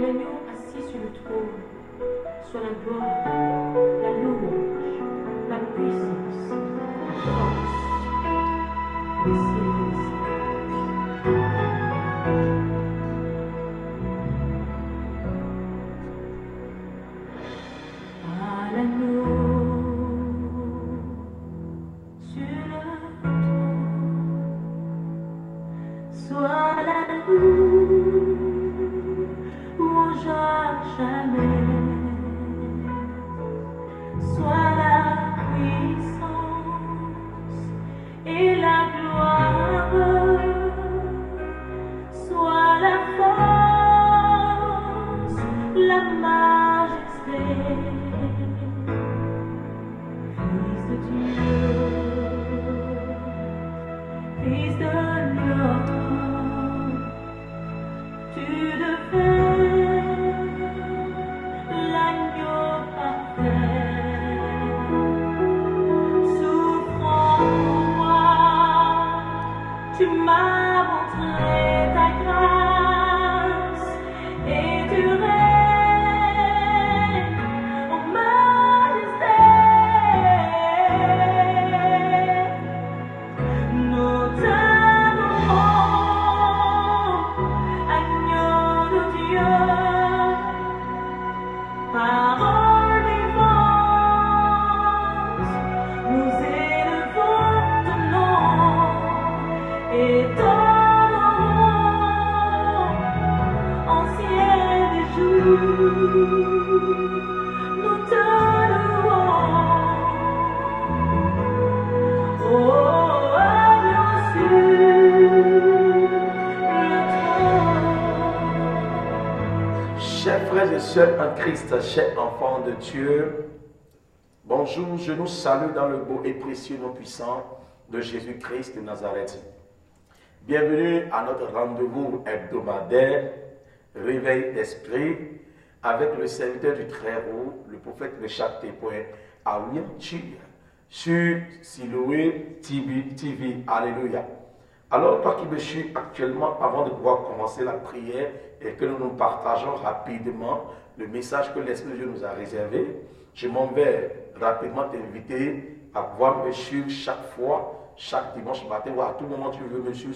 l'agneau assis sur le trône, soit la gloire, la louange, la puissance, la force, les siècles des siècles. À l'agneau sur le trône, soit la louange à jamais, soit la puissance et la gloire, soit la force, la majesté. Fils de Dieu, Fils de l'homme, tu deviens l'agneau parfait. Souffrant pour moi, tu m'as montré ta grâce et tu règnes en majesté. Nous t'adorons, agneau de Dieu, parole vivante, nous élevons ton nom et t'honorons, ancien des jours, nous te louons. Oh, agneau sur le trône. Chers frères et sœurs en Christ, chers enfants de Dieu, bonjour, je nous salue dans le beau et précieux nom puissant de Jésus-Christ de Nazareth. Bienvenue à notre rendez-vous hebdomadaire, réveil d'esprit, avec le serviteur du Très-Haut, le prophète de chaque témoin, à William Chi, sur Siloé TV. Alléluia. Alors, toi qui me suis actuellement, avant de pouvoir commencer la prière et que nous nous partageons rapidement le message que l'Esprit de Dieu nous a réservé, je m'en vais rapidement t'inviter à pouvoir me suivre chaque fois, chaque dimanche matin, ou à tout moment tu veux me suivre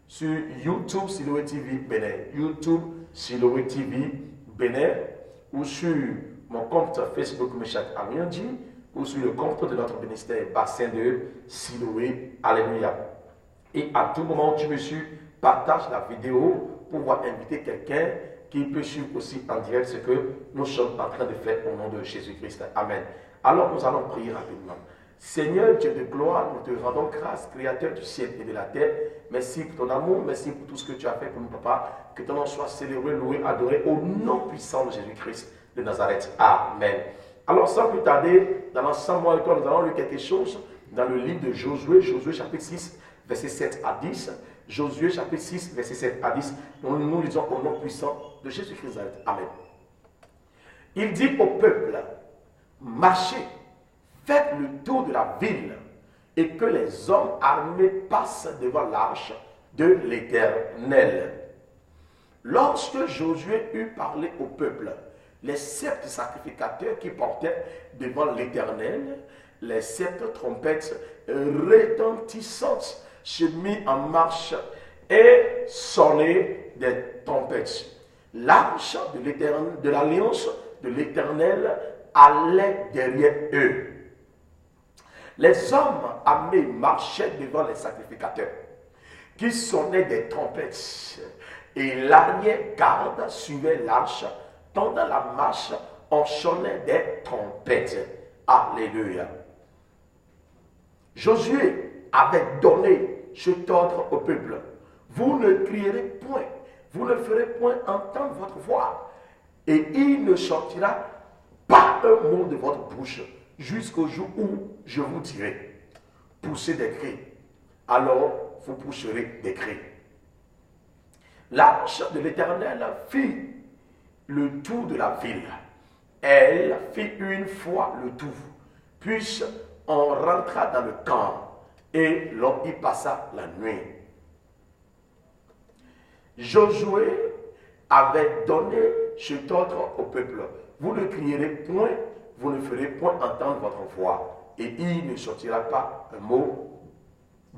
sur YouTube Siloé TV Bénin, YouTube Siloé TV Bénin, ou sur mon compte Facebook Meshach Amiandi, ou sur le compte de notre ministère Bassin de Siloé. Alléluia. Et à tout moment où tu me suis, partage la vidéo pour pouvoir inviter quelqu'un qui peut suivre aussi en direct ce que nous sommes en train de faire au nom de Jésus-Christ. Amen. Alors nous allons prier rapidement. Seigneur Dieu de gloire, nous te rendons grâce, Créateur du ciel et de la terre. Merci pour ton amour, merci pour tout ce que tu as fait pour nous, Papa. Que ton nom soit célébré, loué, adoré au nom puissant de Jésus-Christ de Nazareth. Amen. Alors sans plus tarder, dans l'ensemble, moi et toi, nous allons lire quelque chose dans le livre de Josué, Josué chapitre 6, verset 7 à 10. Josué chapitre 6, verset 7 à 10. Nous lisons au nom puissant de Jésus-Christ de Nazareth. Amen. Il dit au peuple, marchez, faites le tour de la ville et que les hommes armés passent devant l'arche de l'Éternel. Lorsque Josué eut parlé au peuple, les 7 sacrificateurs qui portaient devant l'Éternel, les 7 trompettes retentissantes se mirent en marche et sonnaient des trompettes. L'arche de l'alliance de l'Éternel allait derrière eux. Les hommes armés marchaient devant les sacrificateurs qui sonnaient des trompettes et l'arrière-garde suivait l'arche. Pendant la marche, on sonnait des trompettes. Alléluia. Josué avait donné cet ordre au peuple. Vous ne crierez point, vous ne ferez point entendre votre voix, et il ne sortira pas un mot de votre bouche jusqu'au jour où je vous dirai, poussez des cris. Alors vous pousserez des cris. L'arche de l'Éternel fit le tour de la ville. Elle fit une fois le tour. Puis on rentra dans le camp et l'on y passa la nuit. Josué avait donné cet ordre au peuple. Vous ne crierez point, vous ne ferez point entendre votre voix, et il ne sortira pas un mot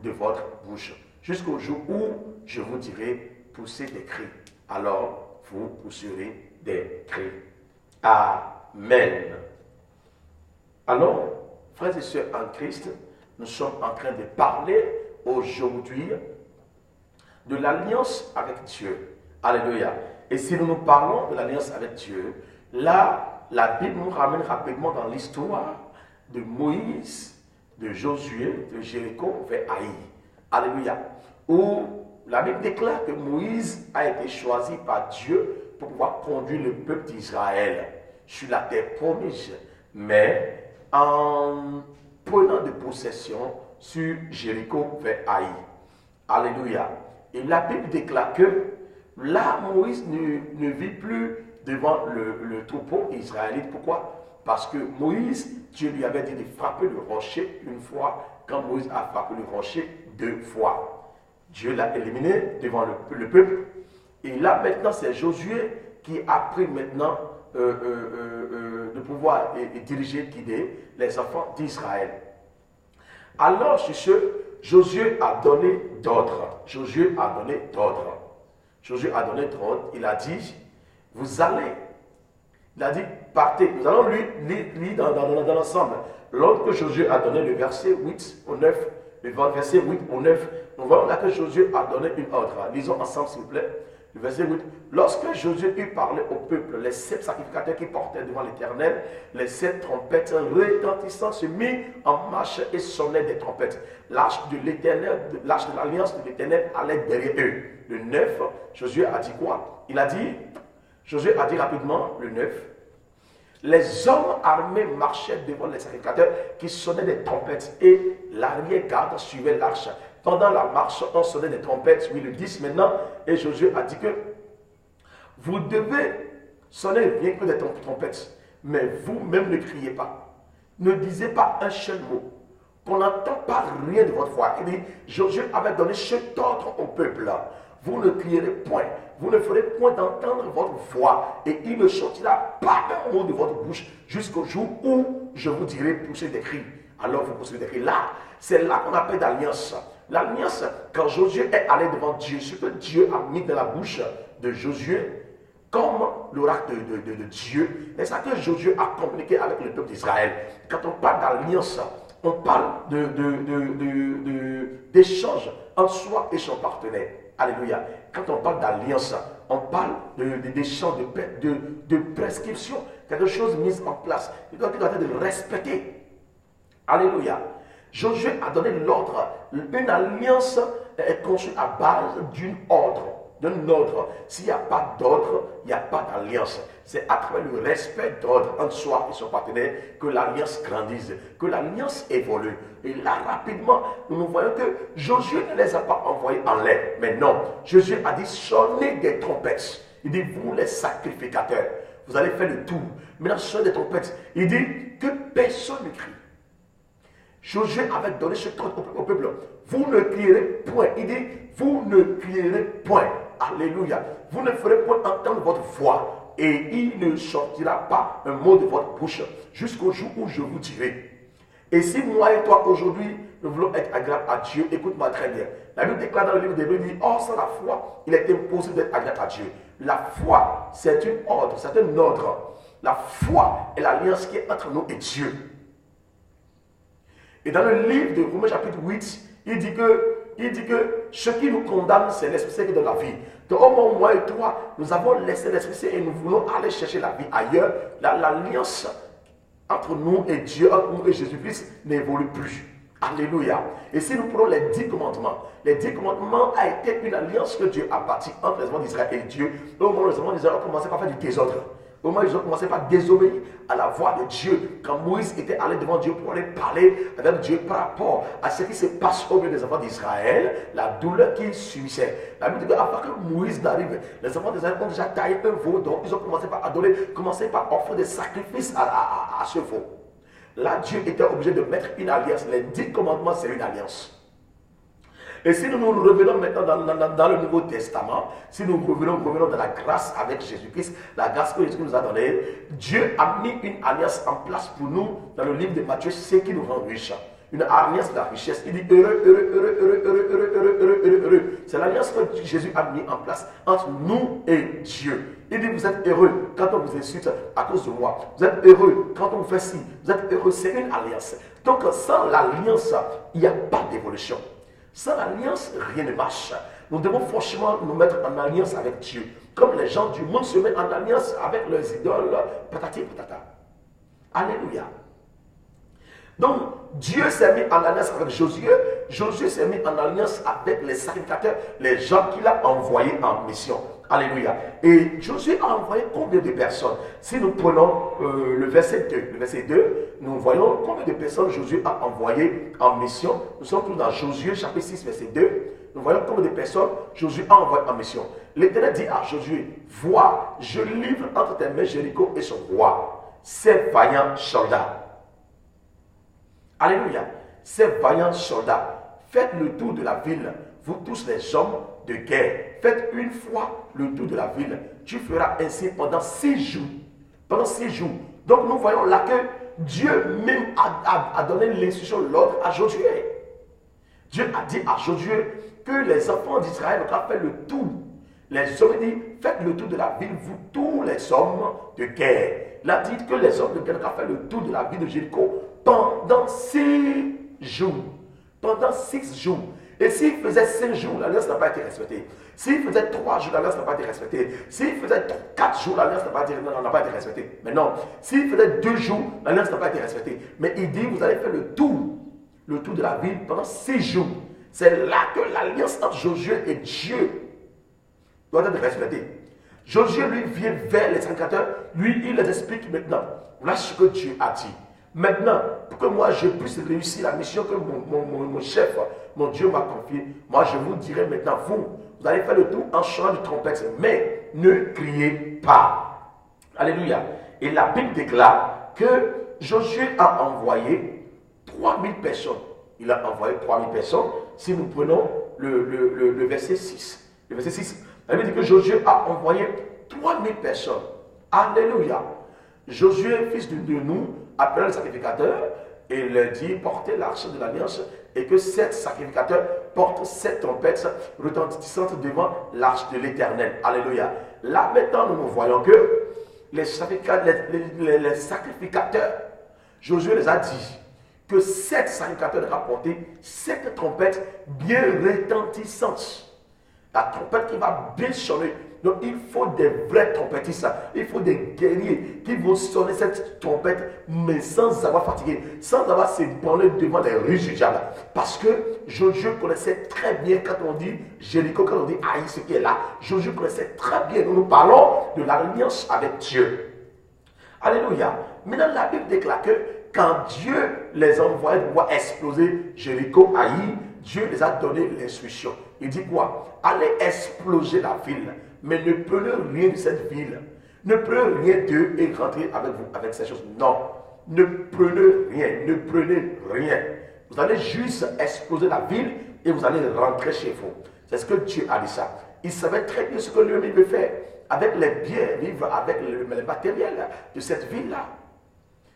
de votre bouche, jusqu'au jour où je vous dirai poussez des cris. Alors vous pousserez des cris. Amen. Alors, frères et sœurs en Christ, nous sommes en train de parler aujourd'hui de l'alliance avec Dieu. Alléluia. Et si nous parlons de l'alliance avec Dieu, là, la Bible nous ramène rapidement dans l'histoire de Moïse, de Josué, de Jéricho vers Haï. Alléluia. Où la Bible déclare que Moïse a été choisi par Dieu pour pouvoir conduire le peuple d'Israël sur la terre promise, mais en prenant de possession sur Jéricho vers Haï. Alléluia. Et la Bible déclare que là, Moïse ne vit plus devant le troupeau israélite. Pourquoi? Parce que Moïse, Dieu lui avait dit de frapper le rocher une fois, quand Moïse a frappé le rocher 2 fois. Dieu l'a éliminé devant le peuple. Et là, maintenant, c'est Josué qui a pris maintenant de pouvoir et diriger, guider les enfants d'Israël. Alors, sur ce, Josué a donné d'ordre. Josué a donné d'ordre. Josué a donné d'ordre. Il a dit, vous allez. Il a dit, partez. Nous allons lire dans l'ensemble. L'ordre que Josué a donné, le verset 8 au 9, le verset 8 au 9, nous voyons là que Josué a donné une ordre. Lisons ensemble, s'il vous plaît. Le verset 8. Lorsque Josué eut parlé au peuple, les 7 sacrificateurs qui portaient devant l'Éternel, les 7 trompettes retentissant se mirent en marche et sonnaient des trompettes. L'arche de l'Éternel, l'arche de l'alliance de l'Éternel allait derrière eux. Le 9, Josué a dit quoi? Josué a dit rapidement, le 9. Les hommes armés marchaient devant les sacrificateurs qui sonnaient des trompettes et l'arrière-garde suivait l'arche. Pendant la marche, on sonnait des trompettes, oui, le 10 maintenant, et Josué a dit que vous devez sonner bien que des trompettes, mais vous-même ne criez pas. Ne disez pas un seul mot. Qu'on n'entend pas rien de votre voix. Il dit, Josué avait donné cet ordre au peuple. Vous ne crierez point, vous ne ferez point d'entendre votre voix, et il ne sortira pas un mot de votre bouche jusqu'au jour où je vous dirai pousser des cris. Alors vous poussez des cris. Là, c'est là qu'on appelle l'alliance. L'alliance, quand Josué est allé devant Dieu, ce que Dieu a mis dans la bouche de Josué, comme l'oracle de Dieu, c'est ça que Josué a communiqué avec le peuple d'Israël. Quand on parle d'alliance, on parle d'échange entre soi et son partenaire. Alléluia. Quand on parle d'alliance, on parle d'échange, de prescription, quelque chose mis en place, qui doit être respecté. Alléluia. Josué a donné l'ordre. Une alliance est conçue à base d'un ordre. S'il n'y a pas d'ordre, il n'y a pas d'alliance. C'est à travers le respect d'ordre entre soi et son partenaire que l'alliance grandisse, que l'alliance évolue. Et là, rapidement, nous voyons que Josué ne les a pas envoyés en l'air. Mais non, Josué a dit sonnez des trompettes. Il dit, vous les sacrificateurs, vous allez faire le tour. Maintenant, sonnez des trompettes. Il dit que personne ne crie. Josué avait donné ce ordre au peuple. Vous ne crierez point. Il dit, vous ne crierez point. Alléluia. Vous ne ferez point entendre votre voix. Et il ne sortira pas un mot de votre bouche jusqu'au jour où je vous dirai. Et si moi et toi aujourd'hui, nous voulons être agréables à Dieu, écoute-moi très bien. La Bible déclare dans le livre d'Hébreux, dit, or sans la foi, il est impossible d'être agréable à Dieu. La foi, c'est un ordre, c'est un ordre. La foi est l'alliance qui est entre nous et Dieu. Et dans le livre de Romains chapitre 8, il dit que ce qui nous condamne, c'est l'Esprit Saint qui donne la vie. Donc au moment où moi et toi, nous avons laissé l'Esprit Saint et nous voulons aller chercher la vie ailleurs, l'alliance entre nous et Dieu, entre nous et Jésus-Christ n'évolue plus. Alléluia. Et si nous prenons les 10 commandements a été une alliance que Dieu a bâtie entre les enfants d'Israël et Dieu. Au moment où les enfants d'Israël ont commencé par faire du désordre. Au moment où ils ont commencé par désobéir à la voix de Dieu, quand Moïse était allé devant Dieu pour aller parler avec Dieu par rapport à ce qui se passe au milieu des enfants d'Israël, la douleur qu'ils subissaient. La Bible dit qu'avant que Moïse n'arrive, les enfants d'Israël ont déjà taillé un veau, donc ils ont commencé par adorer, commencé par offrir des sacrifices à ce veau. Là, Dieu était obligé de mettre une alliance. Les 10 commandements, c'est une alliance. Et si nous revenons maintenant dans le Nouveau Testament, si nous revenons dans la grâce avec Jésus-Christ, la grâce que Jésus nous a donnée, Dieu a mis une alliance en place pour nous dans le livre de Matthieu, ce qui nous rend riches. Une alliance de la richesse. Il dit heureux, heureux, heureux, heureux, heureux, heureux, heureux, heureux, heureux, heureux. C'est l'alliance que Jésus a mis en place entre nous et Dieu. Il dit vous êtes heureux quand on vous insulte à cause de moi. Vous êtes heureux quand on vous fait ci. Vous êtes heureux. C'est une alliance. Donc sans l'alliance, il n'y a pas d'évolution. Sans l'alliance, rien ne marche. Nous devons franchement nous mettre en alliance avec Dieu. Comme les gens du monde se mettent en alliance avec leurs idoles, patati patata. Alléluia. Donc, Dieu s'est mis en alliance avec Josué. Josué s'est mis en alliance avec les sacrificateurs, les gens qu'il a envoyés en mission. Alléluia. Et Josué a envoyé combien de personnes? Si nous prenons le verset 2, nous voyons combien de personnes Josué a envoyé en mission. Nous sommes tous dans Josué chapitre 6, verset 2. Nous voyons combien de personnes Josué a envoyé en mission. L'Éternel dit à Josué, vois, je livre entre tes mains Jéricho et son roi, ces vaillants soldats. Alléluia. Ces vaillants soldats, faites le tour de la ville, vous tous les hommes de guerre. Faites une fois le tour de la ville. Tu feras ainsi pendant 6 jours. Pendant 6 jours. Donc nous voyons là que Dieu même a donné l'instruction, l'ordre à Josué. Dieu a dit à Josué que les enfants d'Israël ont fait le tour. Les hommes dit, faites le tour de la ville, vous tous les hommes de guerre. Il a dit que les hommes de guerre ont fait le tour de la ville de Jéricho pendant 6 jours. Pendant 6 jours. Et s'il faisait 5 jours, l'alliance n'a pas été respectée. S'il faisait 3 jours, l'alliance n'a pas été respectée. S'il faisait 4 jours, l'alliance n'a pas été respectée. Mais non, s'il faisait 2 jours, l'alliance n'a pas été respectée. Mais il dit, vous allez faire le tour de la ville pendant 6 jours. C'est là que l'alliance entre Josué et Dieu doit être respectée. Josué, lui, vient vers les sacrificateurs. Lui, il les explique maintenant. Voilà ce que Dieu a dit. Maintenant, pour que moi je puisse réussir la mission que mon chef, mon Dieu m'a confiée, moi je vous dirai maintenant, vous allez faire le tour en chantant de trompette, mais ne criez pas. Alléluia. Et la Bible déclare que Josué a envoyé 3000 personnes. Il a envoyé 3000 personnes. Si nous prenons le verset 6. Le verset 6. La Bible dit que Josué a envoyé 3000 personnes. Alléluia. Josué, fils de nous, appela le sacrificateur et leur dit, portez l'arche de l'alliance et que 7 sacrificateurs portent 7 trompettes retentissantes devant l'arche de l'Éternel. Alléluia. Là maintenant, nous voyons que les sacrificateurs, Josué les a dit que 7 sacrificateurs doivent porter 7 trompettes bien retentissantes. La trompette qui va bien sonner. Donc il faut des vrais trompettistes, il faut des guerriers qui vont sonner cette trompette, mais sans avoir fatigué, sans avoir se branler devant les rues du diable. Parce que Josué connaissait très bien quand on dit Jéricho, quand on dit Aïe, ce qui est là. Josué connaissait très bien. Nous parlons de l'alliance avec Dieu. Alléluia. Maintenant, la Bible déclare que quand Dieu les envoie pour exploser Jéricho, Aïe, Dieu les a donné l'instruction. Il dit quoi? Allez exploser la ville. Mais ne prenez rien de cette ville. Ne prenez rien d'eux et rentrez avec vous, avec ces choses. Non. Ne prenez rien. Ne prenez rien. Vous allez juste exploser la ville et vous allez rentrer chez vous. C'est ce que Dieu a dit ça. Il savait très bien ce que lui veut faire avec les biens, vivre avec le matériel de cette ville-là.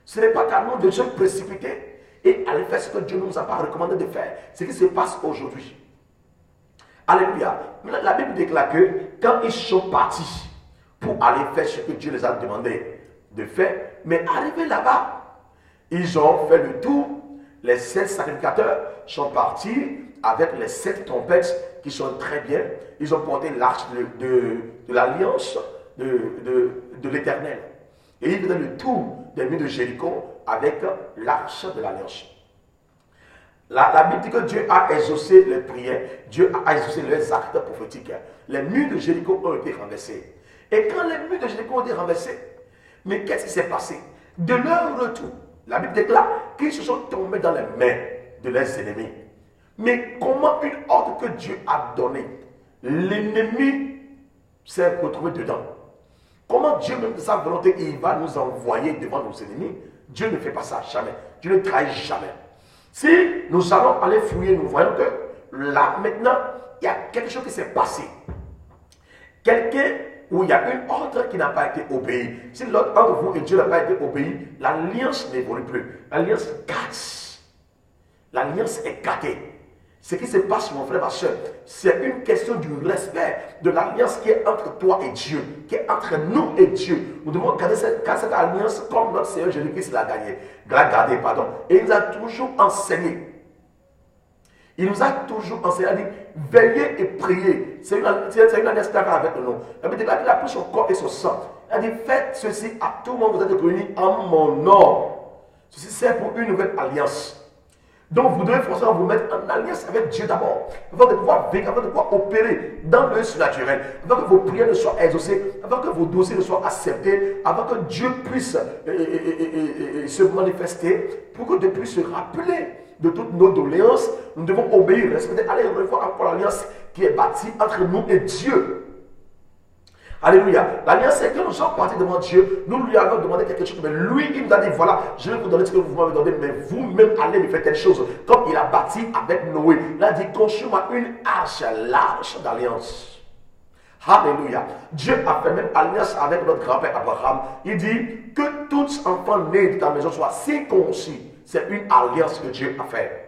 Ce n'est pas tellement de se précipiter et aller faire ce que Dieu ne nous a pas recommandé de faire. Ce qui se passe aujourd'hui. Alléluia. La Bible déclare que quand ils sont partis pour aller faire ce que Dieu les a demandé de faire, mais arrivés là-bas, ils ont fait le tour. Les 7 sacrificateurs sont partis avec les 7 trompettes qui sont très bien. Ils ont porté l'arche de l'alliance de l'Éternel. Et ils faisaient le tour des murs de Jéricho avec l'arche de l'alliance. La Bible dit que Dieu a exaucé les prières, Dieu a exaucé les actes prophétiques. Les murs de Jéricho ont été renversés. Et quand les murs de Jéricho ont été renversés, mais qu'est-ce qui s'est passé? De leur retour, la Bible déclare qu'ils se sont tombés dans les mains de leurs ennemis. Mais comment une ordre que Dieu a donnée, l'ennemi s'est retrouvé dedans? Comment Dieu, même de sa volonté, il va nous envoyer devant nos ennemis? Dieu ne fait pas ça jamais. Dieu ne trahit jamais. Si nous allons aller fouiller, nous voyons que là, maintenant, il y a quelque chose qui s'est passé. Quelqu'un où il y a une ordre qui n'a pas été obéie. Si l'ordre entre vous et Dieu n'a pas été obéi, l'alliance n'évolue plus. L'alliance casse. L'alliance est gâtée. Ce qui se passe, mon frère, ma soeur, c'est une question du respect de l'alliance qui est entre toi et Dieu, qui est entre nous et Dieu. Nous devons garder cette alliance comme notre Seigneur Jésus-Christ l'a gardée. Et il nous a toujours enseigné. Il nous a toujours enseigné à dire, veillez et priez. C'est une alliance qui a avec le nom. La Bible dit, il a pris son corps et son sang. Il a dit, faites ceci à tout le monde, vous êtes réunis en mon nom. Ceci c'est pour une nouvelle alliance. Donc vous devez forcément vous mettre en alliance avec Dieu d'abord, avant de pouvoir vivre, avant de pouvoir opérer dans le surnaturel, avant que vos prières ne soient exaucées, avant que vos dossiers ne soient acceptés, avant que Dieu puisse se manifester, pour que Dieu puisse se rappeler de toutes nos doléances. Nous devons obéir, respecter, aller revoir encore l'alliance qui est bâtie entre nous et Dieu. Alléluia. L'alliance, c'est que nous sommes partis devant Dieu. Nous lui avons demandé quelque chose. Mais lui, il nous a dit, voilà, je vais vous donner ce que vous m'avez donné, mais vous-même allez me faire telle chose. Comme il a bâti avec Noé. Il a dit, construis-moi une arche large d'alliance. Alléluia. Dieu a fait même alliance avec notre grand-père Abraham. Il dit que tous enfants nés de ta maison soient circoncis. C'est une alliance que Dieu a faite.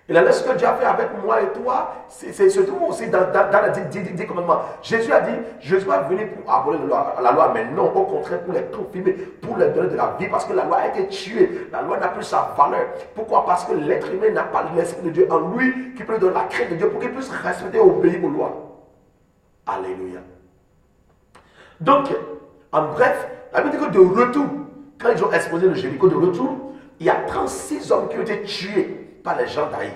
Et l'alliance que Dieu a fait avec moi et toi, c'est surtout aussi dans les 10 commandements. Jésus a dit, je ne suis pas venu pour abolir la loi, mais non, au contraire, pour les confirmer, pour leur donner de la vie, parce que la loi a été tuée, la loi n'a plus sa valeur. Pourquoi? Parce que l'être humain n'a pas l'esprit de Dieu en lui, qui peut lui donner la crainte de Dieu, pour qu'il puisse respecter et obéir aux lois. Alléluia. Donc, en bref, la Bible dit que de retour, quand ils ont exposé le Jéricho de retour, il y a 36 hommes qui ont été tués par les gens d'Aï.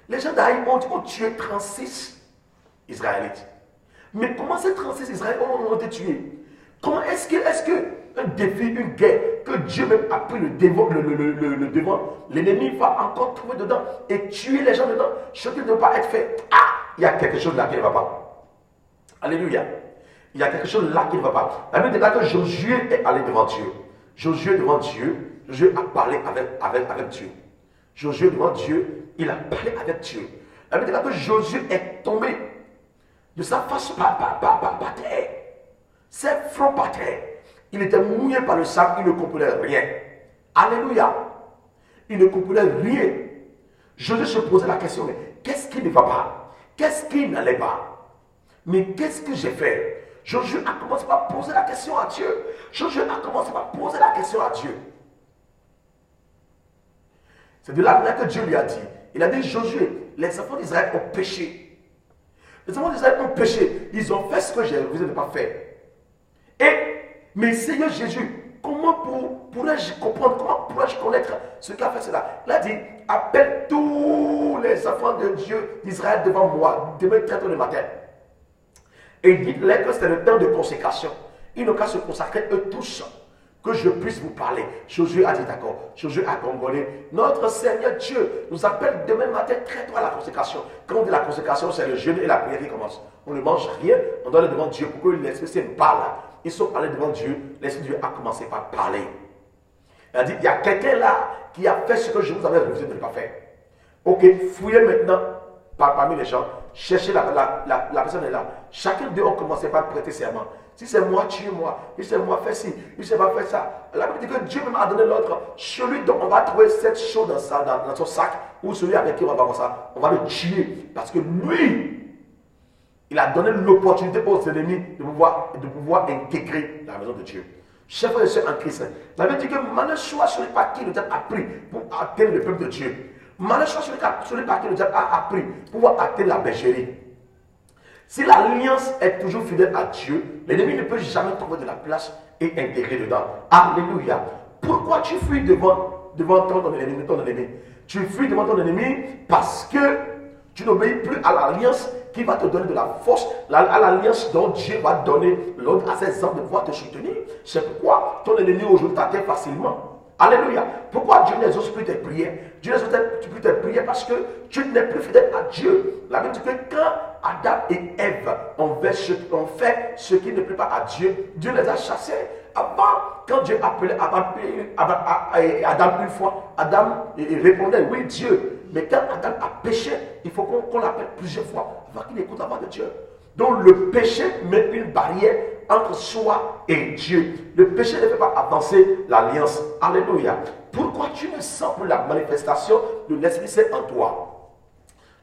Les gens d'Aï ont tué 36 Israélites. Mais comment ces 36 Israélites ont été tués? Comment est-ce que un défi, une guerre, que Dieu même a pris le devant, l'ennemi va encore trouver dedans et tuer les gens dedans, ce qui ne doit pas être fait? Ah, il y a quelque chose là qui ne va pas. Alléluia. Il y a quelque chose là qui ne va pas. La Bible dit là que Josué est allé devant Dieu. Josué devant Dieu, Josué a parlé avec Dieu. Josué devant Dieu, il a parlé avec Dieu. La Bible dit que Josué est tombé de sa face par terre. Ses flancs par terre. Il était mouillé par le sang, il ne comprenait rien. Alléluia. Il ne comprenait rien. Josué se posait la question, mais qu'est-ce qui ne va pas? Qu'est-ce qui n'allait pas? Mais qu'est-ce que j'ai fait? Josué a commencé par poser la question à Dieu. Josué a commencé par poser la question à Dieu. C'est de là que Dieu lui a dit. Il a dit, Josué, les enfants d'Israël ont péché. Les enfants d'Israël ont péché. Ils ont fait ce que j'ai refusé de ne pas faire. Mais Seigneur Jésus, comment pourrais-je comprendre, comment pourrais-je connaître ce qui a fait cela? Il a dit, appelle tous les enfants de Dieu d'Israël devant moi, demain très tôt le matin. Et dites-leur que c'est le temps de consécration. Ils n'ont qu'à se consacrer eux tous, que je puisse vous parler. Josué a dit d'accord. Josué a grommelé. Notre Seigneur Dieu nous appelle demain matin très tôt à la consécration. Quand on dit la consécration, c'est le jeûne et la prière qui commence. On ne mange rien, on doit aller devant Dieu pour que l'Esprit Saint parle. Ils sont allés devant Dieu, l'Esprit de Dieu a commencé par parler. Il a dit, il y a quelqu'un là qui a fait ce que je vous avais refusé de ne pas faire. Ok, fouillez maintenant parmi les gens, cherchez la personne est là. Chacun d'eux ont commencé par prêter serment. Si c'est moi, tuez-moi. Si c'est moi, fais ci. Si c'est moi, fais ça. La Bible dit que Dieu même a donné l'ordre. Celui dont on va trouver cette chose dans son sac, ou celui avec qui on va voir ça, on va le tuer. Parce que lui, il a donné l'opportunité aux ennemis de pouvoir intégrer la maison de Dieu. Chers frères et sœurs en Christ, la Bible dit que malheur soit celui par qui le diable a pris pour atteindre le peuple de Dieu. Malheur soit celui par qui le diable a appris pour pouvoir atteindre la bergerie. Si l'alliance est toujours fidèle à Dieu, l'ennemi ne peut jamais trouver de la place et intégrer dedans. Alléluia. Pourquoi tu fuis devant ton ennemi? Tu fuis devant ton ennemi parce que tu n'obéis plus à l'alliance qui va te donner de la force, à l'alliance dont Dieu va donner l'ordre à ses hommes de pouvoir te soutenir. C'est pourquoi ton ennemi aujourd'hui t'atteint facilement. Alléluia. Pourquoi Dieu n'exauce plus tes prières? Dieu n'exauce plus tes prières parce que tu n'es plus fidèle à Dieu. La Bible dit que quand Adam et Ève ont fait ce qui ne plaît pas à Dieu, Dieu les a chassés. Avant, quand Dieu appelait Adam une fois, Adam répondait, oui Dieu, Mais quand Adam a péché, il faut qu'on l'appelle plusieurs fois avant qu'il écoute la voix de Dieu. Donc le péché met une barrière entre soi et Dieu. Le péché ne fait pas avancer l'alliance. Alléluia. Pourquoi tu ne sens plus la manifestation de l'Esprit Saint en toi?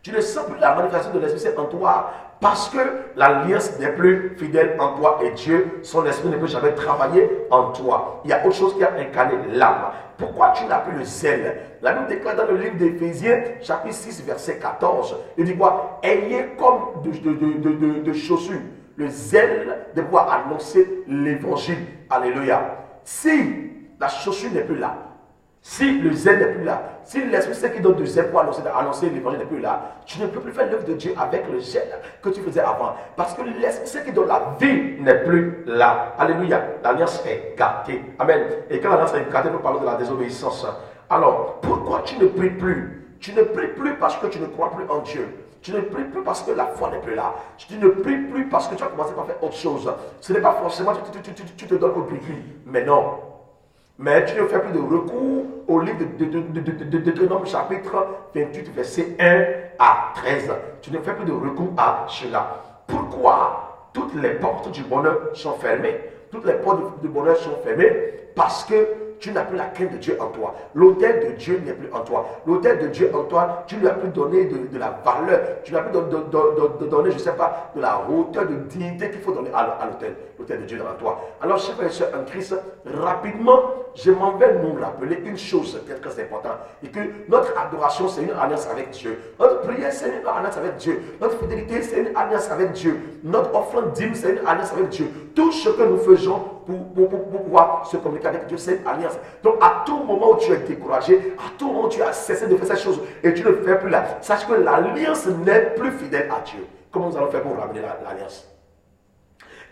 Tu ne sens plus la manifestation de l'Esprit Saint en toi parce que l'alliance n'est plus fidèle en toi et Dieu, son esprit ne peut jamais travailler en toi. Il y a autre chose qui a incarné l'âme. Pourquoi tu n'as plus le zèle? La Bible déclare dans le livre d'Éphésiens, chapitre 6, verset 14, il dit quoi? Ayez comme de chaussures le zèle de pouvoir annoncer l'évangile. Alléluia. Si la chaussure n'est plus là, si le zèle n'est plus là, si l'Esprit Saint qui donne du zèle pour annoncer l'évangile n'est plus là, tu ne peux plus faire l'œuvre de Dieu avec le zèle que tu faisais avant. Parce que l'Esprit Saint qui donne la vie n'est plus là. Alléluia. L'alliance est gâtée. Amen. Et quand l'alliance est gâtée, nous parlons de la désobéissance. Alors, pourquoi tu ne pries plus? Tu ne pries plus parce que tu ne crois plus en Dieu. Tu ne pries plus parce que la foi n'est plus là. Tu ne pries plus parce que tu as commencé par faire autre chose. Ce n'est pas forcément que tu te donnes au prie, mais non. Mais tu ne fais plus de recours au livre de Deutéronome chapitre 28, verset 1 à 13. Tu ne fais plus de recours à cela. Pourquoi toutes les portes du bonheur sont fermées? Toutes les portes du bonheur sont fermées parce que tu n'as plus la crainte de Dieu en toi. L'autel de Dieu n'est plus en toi. L'autel de Dieu en toi, tu ne lui as plus donné de la valeur. Tu ne lui as plus donné, je ne sais pas, de la hauteur, de dignité qu'il faut donner à l'autel. L'autel de Dieu en toi. Alors, chers frères et sœurs en Christ, rapidement, je m'en vais nous rappeler une chose très importante. Et que notre adoration, c'est une alliance avec Dieu. Notre prière, c'est une alliance avec Dieu. Notre fidélité, c'est une alliance avec Dieu. Notre offrande dîme, c'est une alliance avec Dieu. Tout ce que nous faisons pour pouvoir se communiquer avec Dieu, c'est une alliance. Donc, à tout moment où tu es découragé, à tout moment où tu as cessé de faire ces choses et tu ne fais plus là, sache que l'alliance n'est plus fidèle à Dieu. Comment nous allons faire pour ramener l'alliance?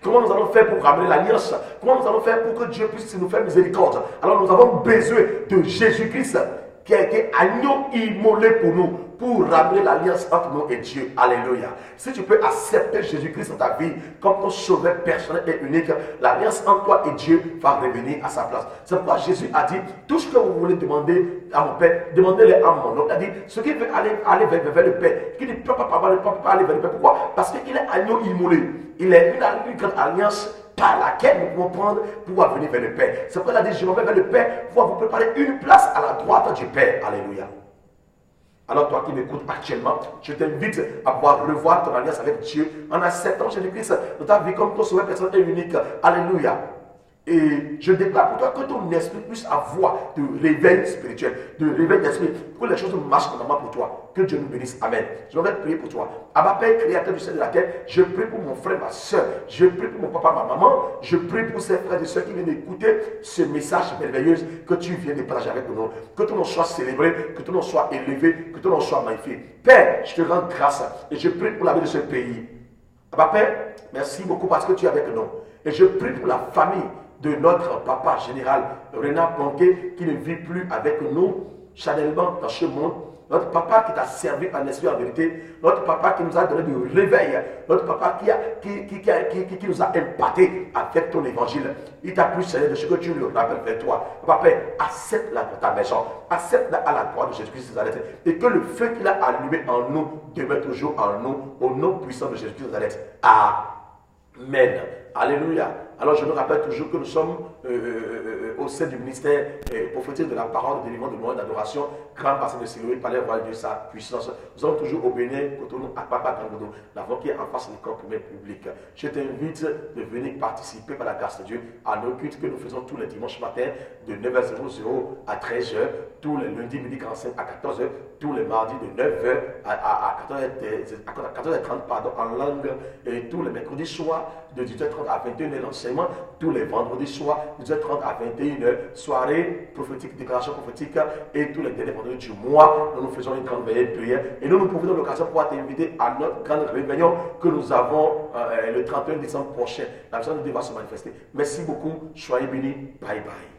Comment nous allons faire pour ramener l'alliance? Comment nous allons faire pour que Dieu puisse nous faire miséricorde? Alors nous avons besoin de Jésus-Christ qui a été agneau immolé pour nous, pour ramener l'alliance entre nous et Dieu. Alléluia. Si tu peux accepter Jésus-Christ dans ta vie comme ton sauveur personnel et unique, l'alliance entre toi et Dieu va revenir à sa place. C'est pourquoi Jésus a dit, tout ce que vous voulez demander à mon Père, demandez-le à mon nom. Il a dit, ce qui veut aller vers le Père, qui ne peut pas aller vers le Père. Pourquoi? Parce qu'il est agneau immolé. Il est une grande alliance par laquelle nous pouvons prendre pour pouvoir venir vers le Père. C'est pourquoi il a dit, je m'en vais vers le Père pour vous préparer une place à la droite du Père. Alléluia. Alors toi qui m'écoutes actuellement, je t'invite à pouvoir revoir ton alliance avec Dieu en acceptant Jésus-Christ dans ta vie comme ton sauveur personnel et unique. Alléluia. Et je déclare pour toi que ton esprit puisse avoir de réveil spirituel, de réveil d'esprit, pour que les choses marchent normalement pour toi. Que Dieu nous bénisse. Amen. Je vais prier pour toi. Abba Père, créateur du ciel et de la terre, je prie pour mon frère, ma soeur. Je prie pour mon papa, ma maman. Je prie pour ces frères et soeurs qui viennent écouter ce message merveilleux que tu viens de partager avec nous. Que ton nom soit célébré, que ton nom soit élevé, que ton nom soit magnifié. Père, je te rends grâce et je prie pour la vie de ce pays. Abba Père, merci beaucoup parce que tu es avec nous. Et je prie pour la famille de notre papa général Renard Planquet qui ne vit plus avec nous charnellement dans ce monde. Notre papa qui t'a servi en esprit en vérité. Notre papa qui nous a donné du réveil. Notre papa qui nous a impacté avec ton évangile. Il t'a plu, Seigneur, de ce que tu le rappelles vers toi. Papa, accepte-la dans ta maison. Accepte-la à la croix de Jésus-Christ de Nazareth. Et que le feu qu'il a allumé en nous demeure toujours en nous. Au nom puissant de Jésus-Christ de Nazareth. Amen. Alléluia. Alors je me rappelle toujours que nous sommes au sein du ministère prophétique de la parole, de délivrance, de louange, d'adoration, grand bassin de Siloé, palais royal de sa puissance. Nous sommes toujours au Bénin, Cotonou, à Papa Gangodo, l'avant qui est en face de l'école primaire publique. Je t'invite de venir participer par la grâce de Dieu à nos cultes que nous faisons tous les dimanches matins de 9h00 à 13h, tous les lundis midi 45 à 14h, tous les mardis de 9h à 14h30 pardon, en langue, et tous les mercredis soirs de 18h30 à 21h l'enseignement, tous les vendredis soirs de 18h30 à 21h, soirée prophétique, déclaration prophétique, et tous les derniers vendredis du mois, nous faisons une grande veillée de prière et nous profitons de l'occasion pour pouvoir t'inviter à notre grande réunion que nous avons le 31 décembre prochain. La personne de Dieu va se manifester. Merci beaucoup, soyez bénis, bye bye.